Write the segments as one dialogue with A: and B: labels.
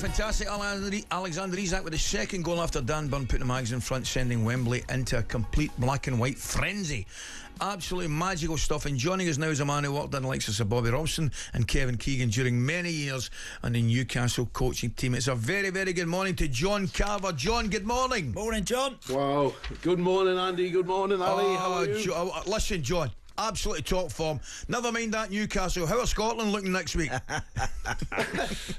A: fantastic. Alexander Isak with the second goal after Dan Burn put the mags in front, sending Wembley into a complete black and white frenzy. Absolutely magical stuff. And joining us now is a man who worked in the likes of Sir Bobby Robson and Kevin Keegan during many years on the Newcastle coaching team. It's a very, very good morning to John Carver. John, good morning.
B: Morning, John.
C: Wow. Good morning, Andy. Good morning, Ali. How are you?
A: Listen, John, absolutely top form. Never mind that Newcastle. How are Scotland looking next week?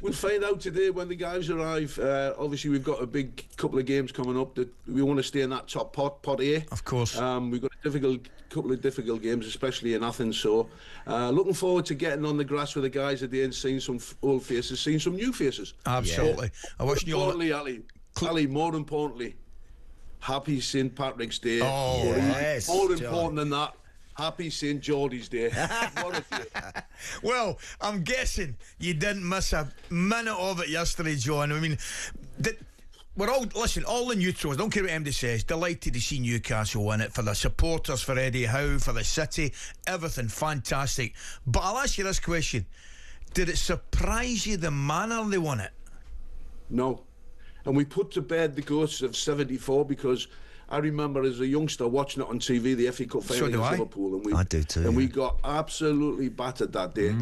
C: We'll find out today when the guys arrive. Obviously, we've got a big couple of games coming up that we want to stay in that top pot A.
A: Of course.
C: We've got a couple of difficult games, especially in Athens. So, looking forward to getting on the grass with the guys today and seeing some old faces, seeing some new faces.
A: Absolutely.
C: Yeah. I wish you all. Ali, more importantly, happy St. Patrick's Day.
A: Oh,
B: yes.
C: More important than that, happy St. Geordie's Day. What a day.
A: Well, I'm guessing you didn't miss a minute of it yesterday, John. I mean, we're all, listen, all the neutrals, don't care what MD says, delighted to see Newcastle win it. For the supporters, for Eddie Howe, for the city, everything fantastic. But I'll ask you this question: did it surprise you the manner they won it?
C: No. And we put to bed the ghosts of '74 because I remember as a youngster watching it on TV, the FA Cup final against Liverpool, and
B: I do too.
C: And we got absolutely battered that day.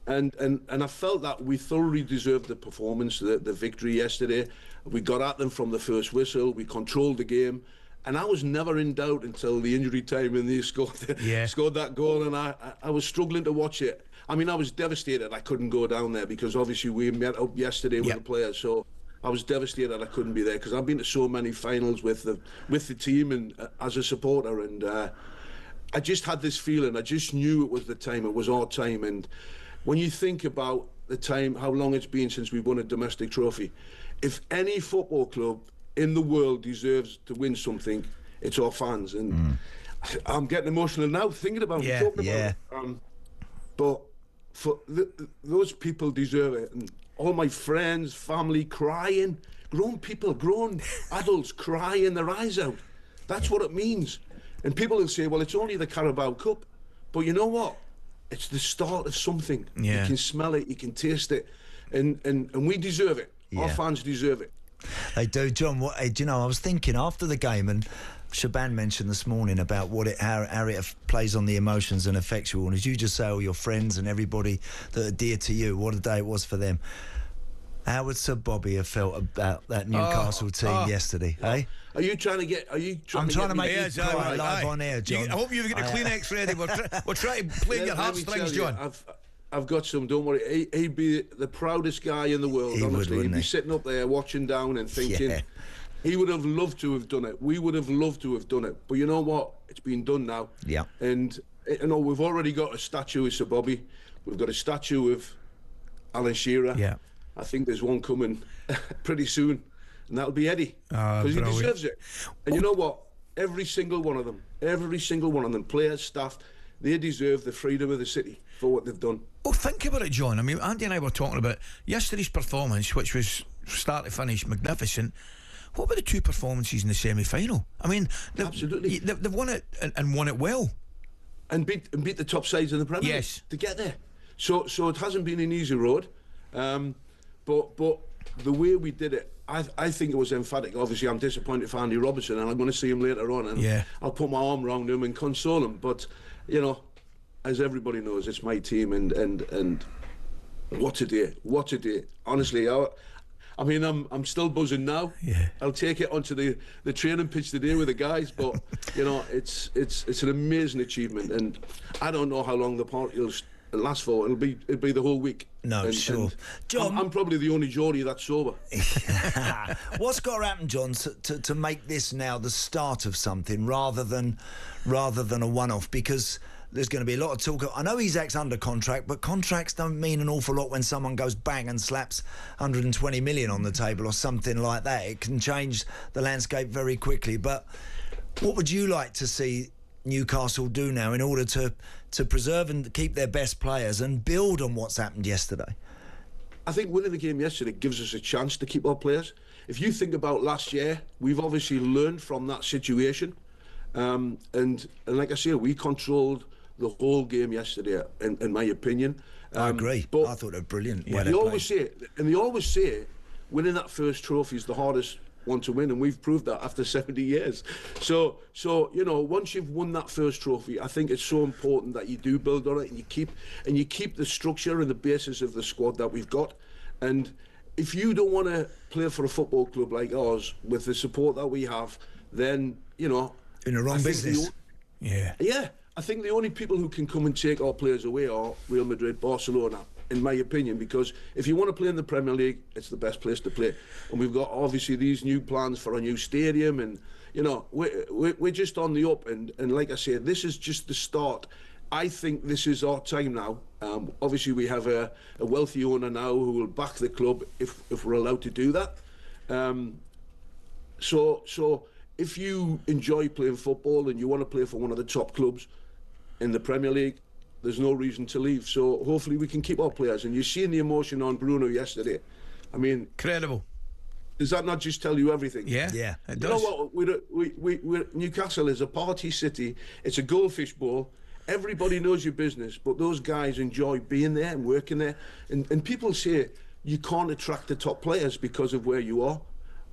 C: And I felt that we thoroughly deserved the performance, the victory yesterday. We got at them from the first whistle. We controlled the game, and I was never in doubt until the injury time when they scored that goal. And I was struggling to watch it. I mean, I was devastated I couldn't go down there because obviously we met up yesterday with the players. So I was devastated I couldn't be there because I've been to so many finals with the team and as a supporter, and I just had this feeling. I just knew it was the time. It was our time. And when you think about the time, how long it's been since we won a domestic trophy, if any football club in the world deserves to win something, it's our fans. And I'm getting emotional now thinking about it, talking about it. But for those people deserve it. And all my friends, family crying, grown people, grown adults crying their eyes out. That's what it means. And people will say, well, it's only the Carabao Cup. But you know what? It's the start of something.
A: Yeah.
C: You can smell it, you can taste it. And we deserve it. Our fans deserve it.
B: They do, John. Do you know, I was thinking after the game, and Shaban mentioned this morning about how it plays on the emotions and affects you all. And as you just say, all your friends and everybody that are dear to you, what a day it was for them. How would Sir Bobby have felt about that Newcastle team yesterday? Hey,
C: Are you trying to get?
B: I'm trying to make you cry live on air, John.
A: I hope you've got a Kleenex ready. We're trying to play your heartstrings, John.
C: I've got some. Don't worry. He'd be the proudest guy in the world. Honestly, he'd be sitting up there watching down and thinking. He would have loved to have done it. We would have loved to have done it. But you know what? It's been done now.
B: Yeah.
C: And you know, we've already got a statue of Sir Bobby. We've got a statue of Alan Shearer.
A: Yeah.
C: I think there's one coming pretty soon, and that'll be Eddie, because he deserves it. And you know what? Every single one of them, players, staff, they deserve the freedom of the city for what they've done.
A: Well, think about it, John. I mean, Andy and I were talking about yesterday's performance, which was start to finish magnificent. What about the two performances in the semi-final? I mean,
C: absolutely,
A: they've won it and won it well, and
C: beat the top sides in the Premier League to get there. So it hasn't been an easy road. But the way we did it, I think it was emphatic. Obviously, I'm disappointed for Andy Robertson, and I'm going to see him later on, and I'll put my arm around him and console him. But you know, as everybody knows, it's my team, and what a day! Honestly, I mean, I'm still buzzing now.
A: Yeah.
C: I'll take it onto the training pitch today with the guys, but you know, it's an amazing achievement, and I don't know how long the party will last for. It'll be the whole week.
B: No, sure. John,
C: I'm probably the only Geordie that's sober.
B: What's got to happen, John, to make this now the start of something rather than a one-off? Because there's going to be a lot of talk. I know Isak's under contract, but contracts don't mean an awful lot when someone goes bang and slaps 120 million on the table or something like that. It can change the landscape very quickly. But what would you like to see Newcastle do now in order to preserve and keep their best players and build on what's happened yesterday?
C: I think winning the game yesterday gives us a chance to keep our players. If you think about last year, we've obviously learned from that situation, and like I say, we controlled the whole game yesterday, in my opinion.
B: I agree.
C: But
B: I thought they were brilliant.
C: They always say, winning that first trophy is the hardest one to win, and we've proved that after 70 years. So you know, once you've won that first trophy, I think it's so important that you do build on it, and you keep the structure and the basis of the squad that we've got. And if you don't want to play for a football club like ours with the support that we have, then, you know,
B: in the wrong business.
C: Yeah, I think the only people who can come and take our players away are Real Madrid, Barcelona, in my opinion, because if you want to play in the Premier League, it's the best place to play. And we've got obviously these new plans for a new stadium, and you know, we're just on the up, and like I said, this is just the start. I think this is our time now. Obviously we have a wealthy owner now who will back the club if we're allowed to do that. So if you enjoy playing football and you want to play for one of the top clubs in the Premier League, there's no reason to leave. So hopefully we can keep our players. And you've seen the emotion on Bruno yesterday. I mean,
A: incredible.
C: Does that not just tell you everything?
A: Yeah, it does.
C: You know what? Newcastle is a party city. It's a goldfish bowl. Everybody knows your business, but those guys enjoy being there and working there. And people say you can't attract the top players because of where you are.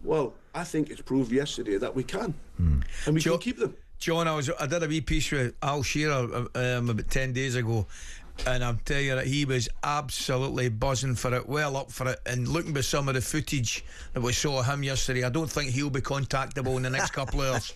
C: Well, I think it's proved yesterday that we can, and we can keep them.
A: John, I did a wee piece with Al Shearer about 10 days ago, and I'm telling you that he was absolutely buzzing for it, well up for it. And looking at some of the footage that we saw of him yesterday, I don't think he'll be contactable in the next couple of hours.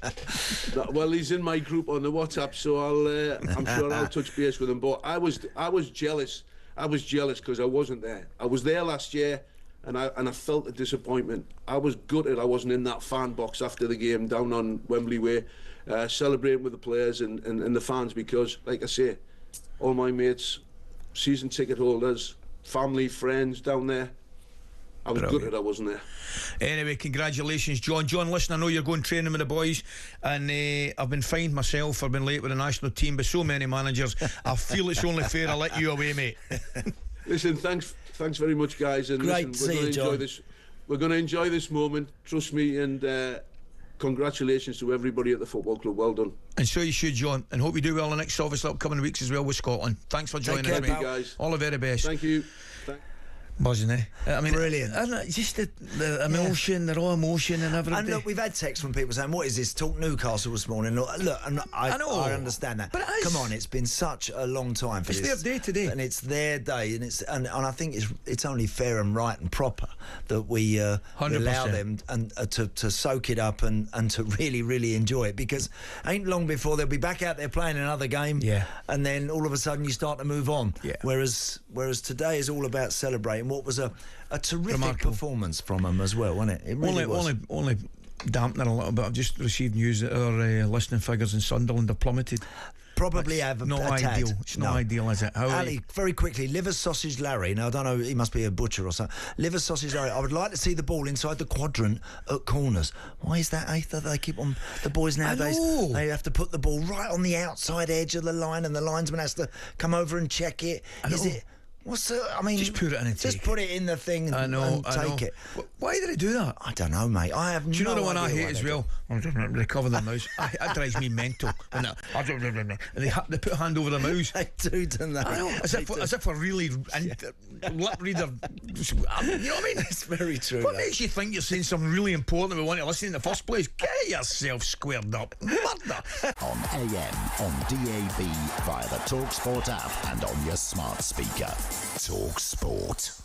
C: Well, he's in my group on the WhatsApp, so I'm sure I'll touch base with him. But I was jealous. I was jealous because I wasn't there. I was there last year, and I felt the disappointment. I was gutted I wasn't in that fan box after the game down on Wembley Way, celebrating with the players and the fans, because, like I say, all my mates, season ticket holders, family, friends down there, I was gutted I wasn't there.
A: Anyway, congratulations, John. John, listen, I know you're going training with the boys, and I've been fined myself for being late with the national team by so many managers. I feel it's only fair I let you away, mate.
C: Listen, thanks very much, guys. And
B: great
C: listen,
B: to see you, John.
C: We're going to enjoy this moment, trust me, and congratulations to everybody at the football club. Well done. And
A: so you should, John, and hope you do well in the next obviously upcoming weeks as well with Scotland. Thanks for joining us, mate.
C: Guys.
A: All the very best.
C: Thank you.
A: Buzzing, eh? I mean,
B: brilliant.
A: Just the emotion, the raw emotion, and everything.
B: And look, we've had texts from people saying, "What is this? Talk Newcastle this morning." Look, and I know. I understand that. But come on, it's been such a long time for this.
A: It's their day today,
B: and it's their day, and I think it's only fair and right and proper that we allow them and to soak it up and to really, really enjoy it, because ain't long before they'll be back out there playing another game.
A: Yeah. And
B: then all of a sudden you start to move on.
A: Yeah.
B: Whereas today is all about celebrating what was a terrific performance from them as well, wasn't it? It really was.
A: Only dampening a little bit. I've just received news that our listening figures in Sunderland have plummeted.
B: Probably have a
A: ideal. It's not ideal, is it?
B: Ali, very quickly, liver sausage Larry. Now I don't know, he must be a butcher or something. Liver sausage Larry. I would like to see the ball inside the quadrant at corners. Why is that, That they keep on the boys nowadays? They have to put the ball right on the outside edge of the line, and the linesman has to come over and check it. Is it?
A: Just put it in and
B: just put it in the thing and take it.
A: Why did they do that?
B: I don't know, mate. I have no idea.
A: Do you know the one I hate as well? Recover the mouse. That drives me mental. And they put a hand over the mouse.
B: They do, don't they?
A: I know. As if a really lip reader. You know what I mean?
B: It's very true.
A: What makes you think you're saying something really important that we want to listen in the first place? Get yourself squared up. Murder.
D: On AM, on DAB, via the talkSPORT app, and on your smart speaker. talkSPORT.